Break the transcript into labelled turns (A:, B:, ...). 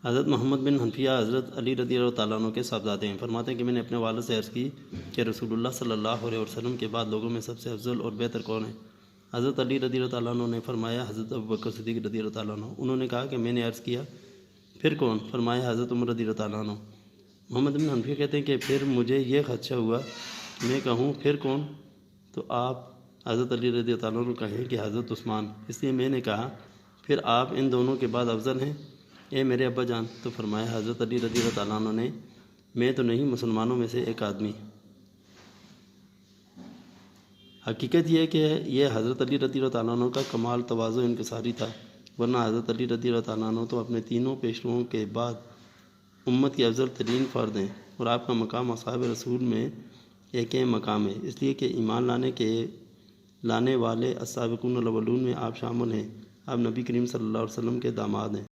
A: حضرت محمد بن حنفیہ حضرت علی رضی اللہ تعالیٰ عنہ کے صاحبزادے ہیں۔ فرماتے ہیں کہ میں نے اپنے والد سے عرض کی کہ رسول اللہ صلی اللہ علیہ وسلم کے بعد لوگوں میں سب سے افضل اور بہتر کون ہے؟ حضرت علی رضی اللہ تعالیٰ عنہ نے فرمایا حضرت ابوبکر صدیق رضی اللہ تعالیٰ عنہ۔ انہوں نے کہا کہ میں نے عرض کیا پھر کون؟ فرمایا حضرت عمر رضی اللہ تعالیٰ عنہ۔ محمد بن حنفیہ کہتے ہیں کہ پھر مجھے یہ خدشہ ہوا میں کہوں پھر کون؟ تو آپ حضرت علی رضی اللہ تعالیٰ عنہ کہیں کہ حضرت عثمان۔ اس لیے میں نے کہا پھر آپ ان دونوں کے بعد افضل ہیں اے میرے ابا جان؟ تو فرمایا حضرت علی رضی اللہ تعالیٰ عنہ نے میں تو نہیں مسلمانوں میں سے ایک آدمی۔ حقیقت یہ ہے کہ یہ حضرت علی رضی اللہ تعالیٰ عنہ کا کمال تواضع و انکساری تھا، ورنہ حضرت علی رضی اللہ تعالیٰ عنہ تو اپنے تینوں پیشروؤں کے بعد امت کے افضل ترین فرد ہیں، اور آپ کا مقام اصحاب رسول میں ایک اہم مقام ہے، اس لیے کہ ایمان لانے والے السابقون الاولون میں آپ شامل ہیں۔ آپ نبی کریم صلی اللہ علیہ وسلم کے داماد ہیں۔